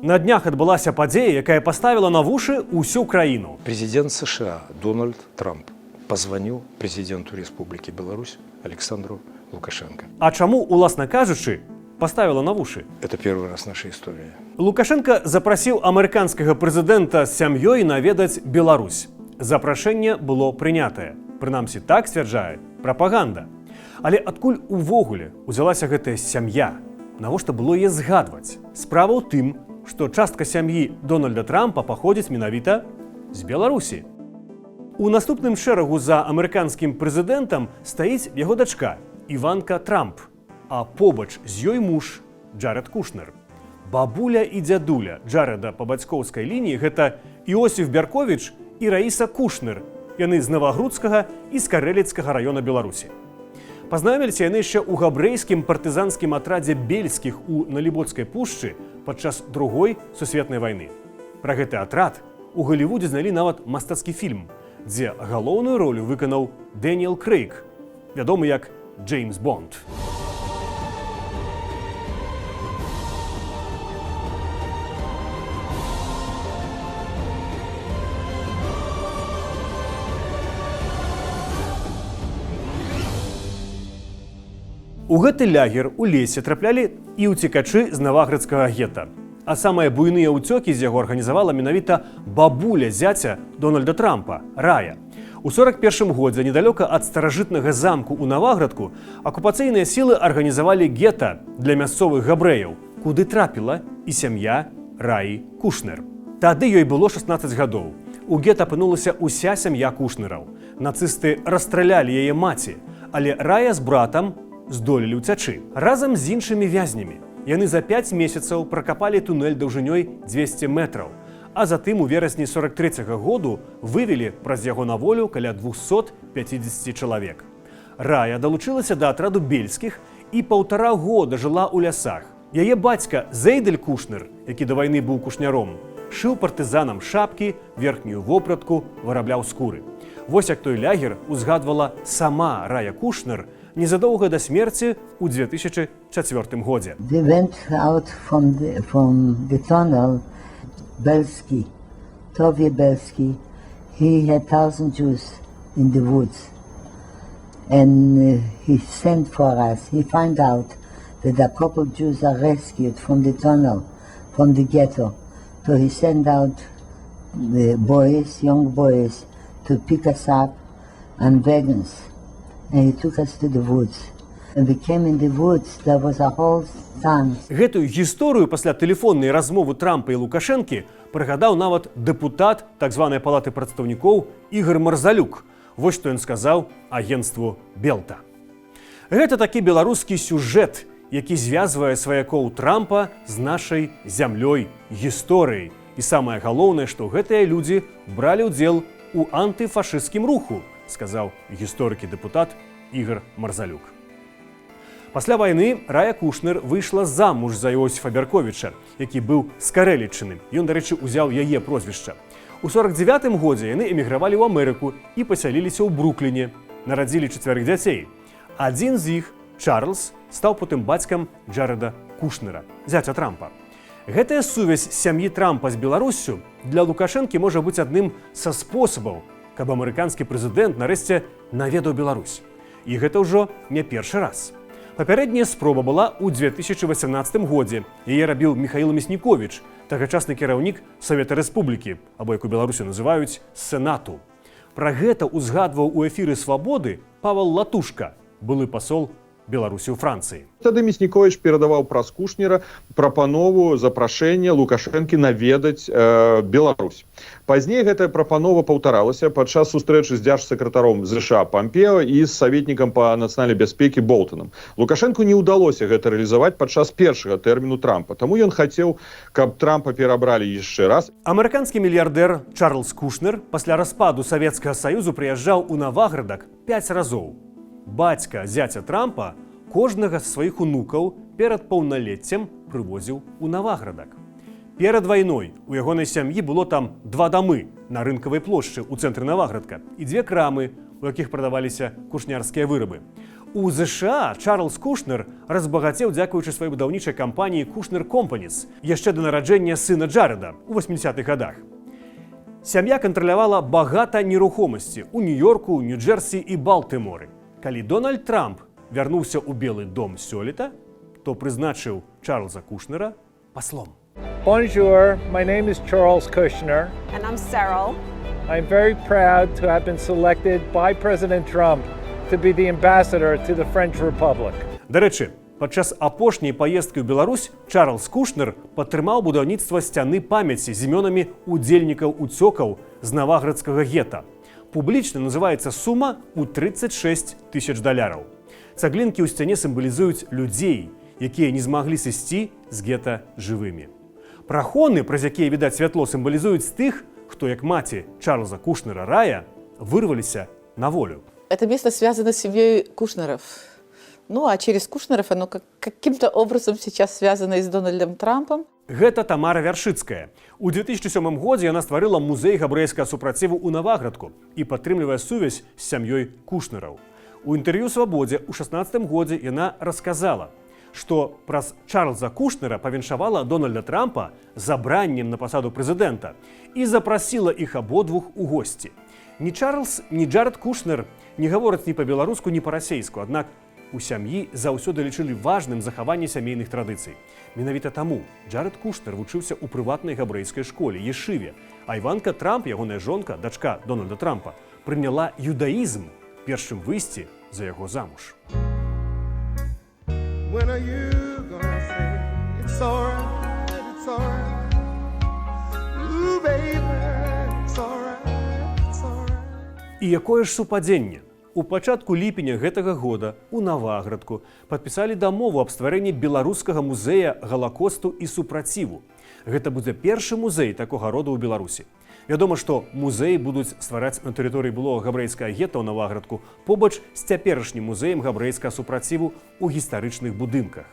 На днях адбылася падзея, якая поставила на вушы усю краіну. Президент США Дональд Трамп позвонил президенту Республики Беларусь Александру Лукашенко. А чаму, уласна кажучы, поставила на вушы? Это первый раз в нашей истории. Лукашенко запрасіў амерыканскага прэзідэнта з сям'ёй наведаць Беларусь. Запрашэнне было прынятае. Прынамсі, так сцвярджае прапаганда. Але адкуль увогуле узялася гэтая сям'я? Навошта было яе згадваць? Справа ў тым, што частка сям'і Дональда Трампа паходзіць менавіта з Беларусі. У наступным шэрагу за амерыканскім прэзідэнтам стаіць яго дачка Іванка Трамп, а побач з ёй муж Джаред Кушнер. Бабуля і дзядуля Джареда па бацькоўскай лініі гэта Іосіф Бярковіч і Раіса Кушнер. Яны з Навагрудскага і з Карэліцкага раёна Беларусі. Пазнаёміліся яны яшчэ ў габрэйскім партызанскім атрадзе бельскіх у Налібоцкай пушчы падчас Другой сусветнай вайны. Пра гэты атрад у Галівудзе знялі нават мастацкі фільм, дзе галоўную ролю выканаў Дэніел Крэйг, вядомы як Джеймс Бонд. У гэты лягер у лесе траплялі і ўцекачы з Наваградскага гета. А самыя буйныя ўцёкі з яго арганізавала менавіта бабуля зяця Дональда Трампа, Рая. У 41 годзе недалёка ад старажытнага замку ў Наваградку акупацыйныя сілы арганізавалі гета для мясцовых габрэяў, куды трапіла і сям'я Раі Кушнер. Тады ёй было 16 гадоў. У гета апынулася ўся сям'я Кушнераў. Нацысты расстралялі яе маці, але Рая з братам здолелі ўцячы. Разам з іншымі вязнямі яны за 5 месяцаў пракапалі тунэль даўжынёй 200 метраў, а затым у верасні 43-го году вывелі праз яго на волю каля 250 чалавек. Рая далучылася да атраду бельскіх і 1,5 года жыла ў лясах. Яе бацька Зейдель Кушнер, які да вайны быў кушняром, шыў партызанам шапкі, верхнюю вопратку, вырабляў скуры. Вось як той лягер узгадвала сама Рая Кушнер незадоўга да смерці ў 2004 годзе. They went out from the tunnel. Belsky, Tovie Belsky, he had 1,000 Jews in the woods. And he sent for us. He found out that a couple of Jews are rescued from the tunnel, from the ghetto. So he sent out the boys, young boys, to pick us up on wagons. And he took us to the woods. And we came in the woods, there was a whole town. Гэтую гісторыю пасля тэлефоннай размовы Трампа і Лукашэнкі прыгадаў нават дэпутат так званай палаты прадстаўнікоў Ігар Марзалюк. Вось што ён сказаў агенцтву Белта. Гэта такі беларускі сюжэт, які звязвае сваякоў Трампа з нашай зямлёй, гісторыяй. І самае галоўнае, што гэтыя людзі бралі ўдзел у антыфашысцкім руху, сказаў гісторык-дэпутат Ігар Марзалюк. Пасля вайны Рая Кушнер выйшла замуж за Іосіфа Бярковіча, які быў з Карэліччыны. Ён, дарэчы, узяў яе прозвішча. У 49-м годзе яны эмігравалі ў Амерыку і пасяліліся ў Брукліне. Нарадзілі 4 дзяцей. Адзін з іх, Чарльз, стаў потым бацькам Джареда Кушнера, зяця Трампа. Гэтая сувязь сям'і Трампа з Беларуссю для Лукашэнкі можа быць адным са спосабаў, каб амерыканскі прэзідэнт нарэшце наведаў Беларусь. І гэта ўжо не першы раз. Папярэдняя спроба была ў 2018 годзе. Яе рабіў Міхаіл Мясніковіч, тагачасны кіраўнік Савета Рэспублікі, або як у Беларусі называюць Сенату. Пра гэта узгадваў у эфіры «Свабоды» Павел Латушка, былы пасол Беларусі ў Францыі. Тады Мясніковіч перадаваў праз Кушнера прапанову запрашэння Лукашэнкі наведаць Беларусь. Пазней гэтая прапанова паўтаралася падчас сустрэчы з дзяржсакратаром ЗША Пампео і з саветнікам па нацыянальнай бяспекі Болтанам. Лукашэнку не ўдалося гэта рэалізаваць падчас першага тэрміну Трампа, таму ён хацеў, каб Трампа перабралі яшчэ раз. Амерыканскі мільярдэр Чарльз Кушнер пасля распаду Савецкага Саюзу прыязджаў у Наваградак 5 разоў. Бацька зяця Трампа кожнага з сваіх унукаў перад паўналеццем прывозіў у Наваградак. Перад вайной у ягонай сям'і было там 2 дамы на рынкавай плошчы ў цэнтры Наваградка і 2 крамы, у якіх прадаваліся кушнярскія вырабы. У ЗША Чарльз Кушнер разбагацеў дзякуючы сваёй будаўнічай кампаніі Kushner Companies яшчэ да нараджэння сына Джарэда ў 80-х гадах. Сям'я кантралявала багата нерухомасці ў Нью-Йорку, Нью-Джерсі і Балтыморы. Калі Дональд Трамп вярнуўся ў Белы дом сёлета, то прызначыў Чарльза Кушнера паслом. Bonjour, my name is Charles Kushner. And I'm Cyril. I'm very proud to have been selected by President Trump to be the ambassador to the French Republic. Дарэчы, падчас апошняй паездкі ў Беларусь Чарльз Кушнер падтрымаў будаўніцтва сцяны памяці з імёнамі удзельнікаў уцёкаў з наваградскага гета. Публічна называецца сума ў $36 000. Цаглінкі ў сцяне сімвалізуюць людзей, якія не змаглі сысці з гета жывымі. Прахоны, праз якія відаць святло, сімвалізуюць тых, хто, як маці Чарльза Кушнера Рая, вырваліся на волю. Это место связано с семьей Кушнеров. Ну, а через Кушнеров оно каким-то образом сейчас связано и с Дональдом Трампом. Гэта Тамара Вяршыцкая. У 2007 годзе яна стварыла музей габрэйскага супраціву ў Наваградку і падтрымлівае сувязь з сям'ёй Кушнераў. У інтэрв'ю «Свабодзе» ў 2016 годзе яна расказала, што праз Чарльза Кушнера павіншавала Дональда Трампа забраннем на пасаду прэзідэнта і запрасіла іх абодвух у госці. Ні Чарльз, ні Джаред Кушнер не гавораць ні па-беларуску, ні па-расейску, аднак у сям'і заўсёды лічылі важным захаванне сямейных традыцый. Менавіта таму Джаред Кушнер вучыўся ў прыватнай габрэйскай школе Ешыве, а Іванка Трамп, ягоная жонка, дачка Дональда Трампа, прыняла юдаізм, перш чым выйсці за яго замуж. When are you gonna say it's alright, it's alright? Ooh, baby, it's alright, it's alright. І якое ж супадзенне? У пачатку ліпеня гэтага года у Наваградку падпісалі дамову аб стварэнні беларускага музея галакосту і супраціву. Гэта будзе першы музей такога роду ў Беларусі. Вядома, што музеі будуць ствараць на тэрыторыі былога габрэйскага гета ў Наваградку побач з цяперашнім музеем габрэйскага супраціву ў гістарычных будынках.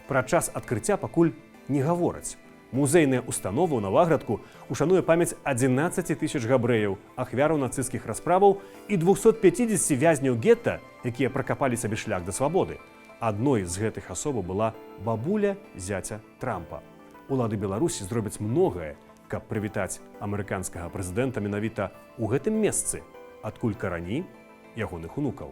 Пра час адкрыцця пакуль не гавораць. Музейная установа ў Наваградку ушануе памяць 11 000 габрэяў, ахвяраў нацысцкіх расправаў і 250 вязняў гета, якія пракапалі сабе шлях да свабоды. Адной з гэтых асобаў была бабуля зяця Трампа. Улады Беларусі зробяць многае, каб прывітаць амерыканскага прэзідэнта менавіта ў гэтым месцы, адкуль карані ягоных унукаў.